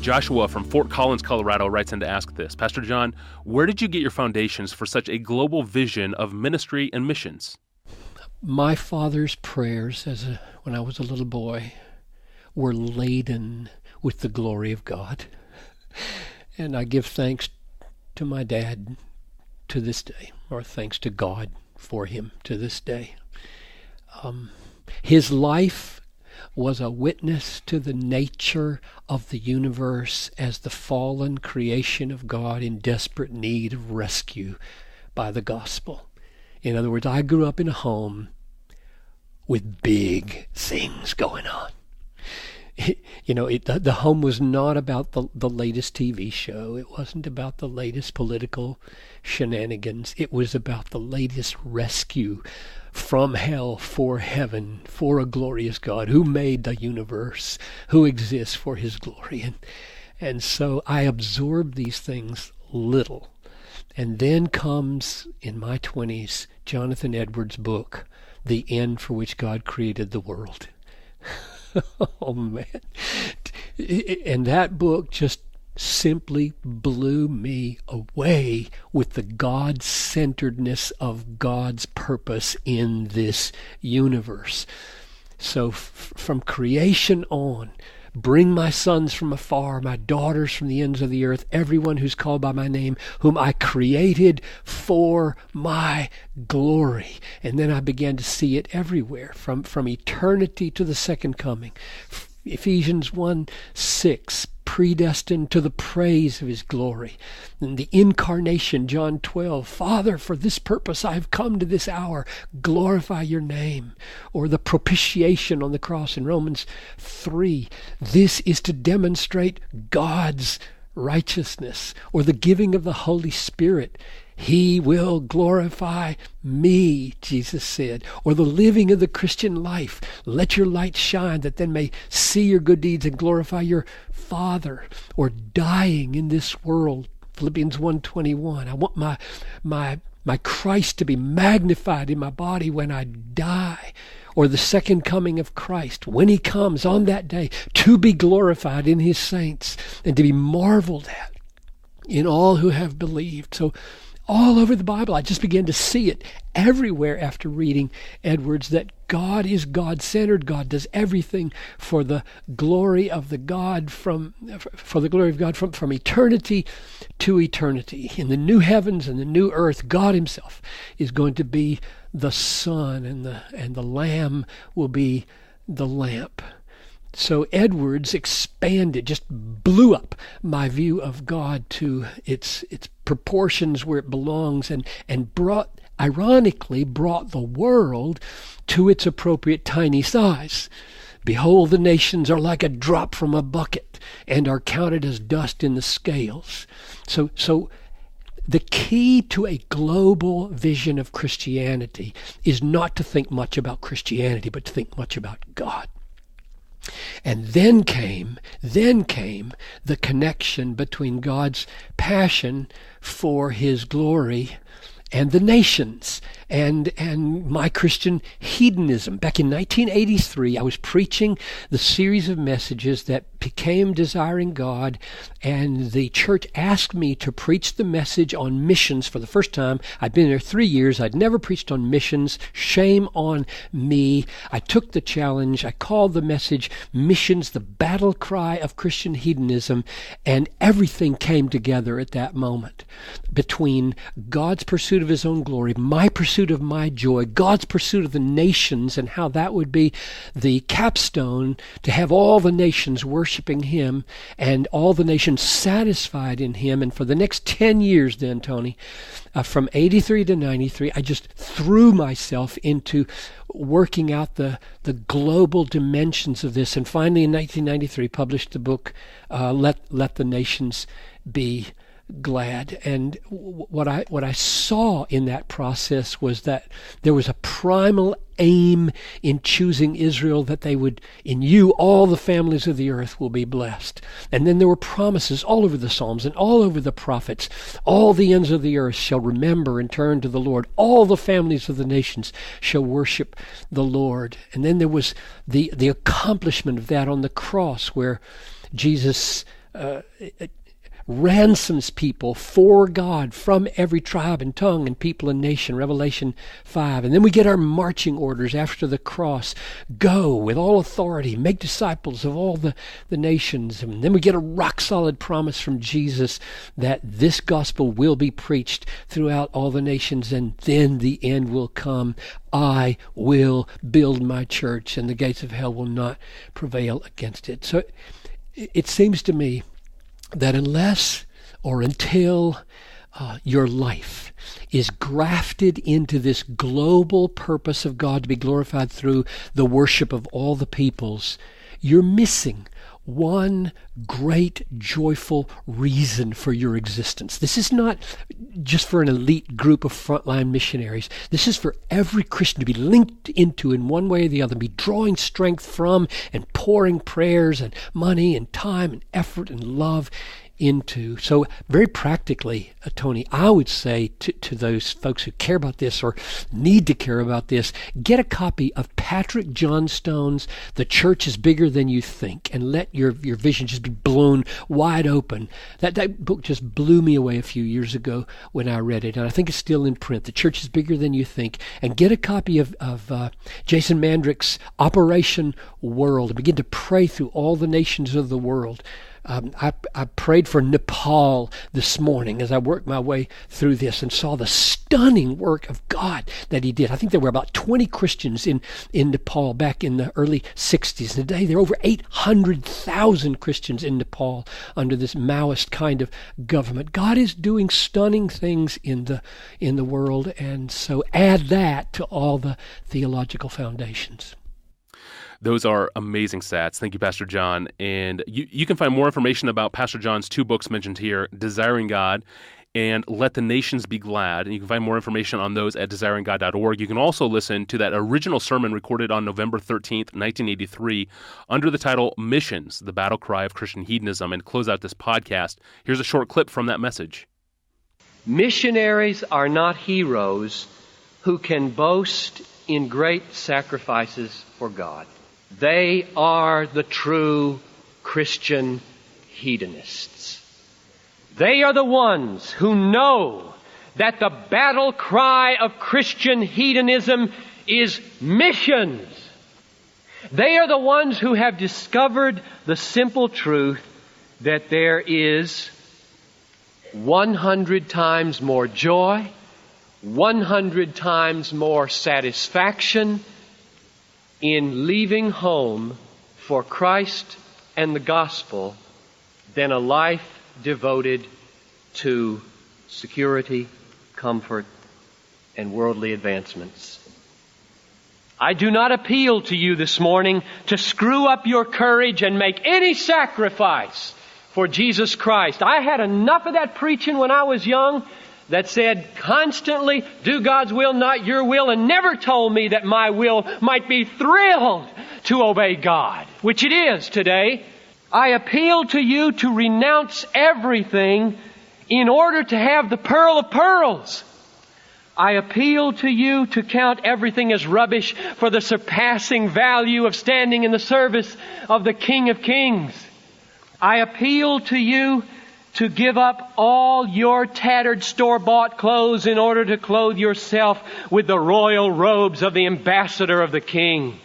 Joshua from Fort Collins, Colorado writes in to ask this. Pastor John, where did you get your foundations for such a global vision of ministry and missions? My father's prayers when I was a little boy were laden with the glory of God. And I give thanks to my dad to this day, or thanks to God for him to this day. His life was a witness to the nature of the universe as the fallen creation of God in desperate need of rescue by the gospel. In other words, I grew up in a home with big things going on. The home was not about the latest TV show. It wasn't about the latest political shenanigans. It was about the latest rescue from hell for heaven, for a glorious God who made the universe, who exists for his glory. And so I absorbed these things little. And then comes, in my 20s, Jonathan Edwards' book, The End for Which God Created the World. Oh, man. And that book just simply blew me away with the God-centeredness of God's purpose in this universe. So from creation on, bring my sons from afar, my daughters from the ends of the earth, everyone who's called by my name, whom I created for my glory. And then I began to see it everywhere, from eternity to the second coming. Ephesians 1:6, predestined to the praise of his glory. And the incarnation, John 12, Father, for this purpose I have come to this hour, glorify your name. Or the propitiation on the cross in Romans 3, this is to demonstrate God's righteousness. Or the giving of the Holy Spirit, he will glorify me, Jesus said. Or the living of the Christian life. Let your light shine that then may see your good deeds and glorify your Father. Or dying in this world. Philippians 1:21. I want my Christ to be magnified in my body when I die. Or the second coming of Christ, when he comes on that day, to be glorified in his saints and to be marveled at in all who have believed. So all over the Bible, I just began to see it everywhere after reading Edwards, that God is God-centered. God does everything for the glory of the God from eternity to eternity. In the new heavens and the new earth, God himself is going to be the sun, and the Lamb will be the lamp. So Edwards expanded, just blew up my view of God to its proportions where it belongs, and ironically brought the world to its appropriate tiny size. Behold, the nations are like a drop from a bucket and are counted as dust in the scales. So the key to a global vision of Christianity is not to think much about Christianity, but to think much about God. And then came the connection between God's passion for his glory and the nations, and my Christian hedonism. Back in 1983, I was preaching the series of messages that became Desiring God, and the church asked me to preach the message on missions for the first time. I'd been there 3 years. I'd never preached on missions. Shame on me. I took the challenge. I called the message Missions, the Battle Cry of Christian Hedonism, and everything came together at that moment. Between God's pursuit of his own glory, my pursuit of my joy, God's pursuit of the nations, and how that would be the capstone to have all the nations worshiping him and all the nations satisfied in him. And for the next 10 years then, Tony, from 83 to 93, I just threw myself into working out the global dimensions of this. And finally in 1993 published the book, Let the Nations Be Glad. And what I saw in that process was that there was a primal aim in choosing Israel, that they would, in you, all the families of the earth will be blessed. And then there were promises all over the Psalms and all over the prophets. All the ends of the earth shall remember and turn to the Lord. All the families of the nations shall worship the Lord. And then there was the accomplishment of that on the cross, where Jesus ransoms people for God from every tribe and tongue and people and nation, Revelation 5. And then we get our marching orders after the cross. Go with all authority, make disciples of all the nations. And then we get a rock-solid promise from Jesus that this gospel will be preached throughout all the nations, and then the end will come. I will build my church, and the gates of hell will not prevail against it. So it seems to me that unless or until your life is grafted into this global purpose of God to be glorified through the worship of all the peoples, you're missing one great joyful reason for your existence. This is not just for an elite group of frontline missionaries. This is for every Christian to be linked into in one way or the other, be drawing strength from and pouring prayers and money and time and effort and love into. So very practically, Tony, I would say to those folks who care about this or need to care about this, get a copy of Patrick Johnstone's The Church is Bigger Than You Think, and let your vision just be blown wide open. That book just blew me away a few years ago when I read it, and I think it's still in print. The Church is Bigger Than You Think. And get a copy of Jason Mandrick's Operation World, and begin to pray through all the nations of the world. I prayed for Nepal this morning as I worked my way through this and saw the stunning work of God that He did. I think there were about 20 Christians in Nepal back in the early 60s. And today there are over 800,000 Christians in Nepal under this Maoist kind of government. God is doing stunning things in the world, and so add that to all the theological foundations. Those are amazing stats. Thank you, Pastor John. And you can find more information about Pastor John's two books mentioned here, Desiring God and Let the Nations Be Glad. And you can find more information on those at desiringgod.org. You can also listen to that original sermon recorded on November 13th, 1983, under the title Missions, the Battle Cry of Christian Hedonism. And close out this podcast. Here's a short clip from that message. Missionaries are not heroes who can boast in great sacrifices for God. They are the true Christian hedonists. They are the ones who know that the battle cry of Christian hedonism is missions. They are the ones who have discovered the simple truth that there is 100 times more joy, 100 times more satisfaction in leaving home for Christ and the gospel than a life devoted to security, comfort, and worldly advancements. I do not appeal to you this morning to screw up your courage and make any sacrifice for Jesus Christ. I had enough of that preaching when I was young that said constantly, do God's will, not your will, and never told me that my will might be thrilled to obey God, which it is today. I appeal to you to renounce everything in order to have the pearl of pearls. I appeal to you to count everything as rubbish for the surpassing value of standing in the service of the King of Kings. I appeal to you to give up all your tattered store-bought clothes in order to clothe yourself with the royal robes of the ambassador of the King.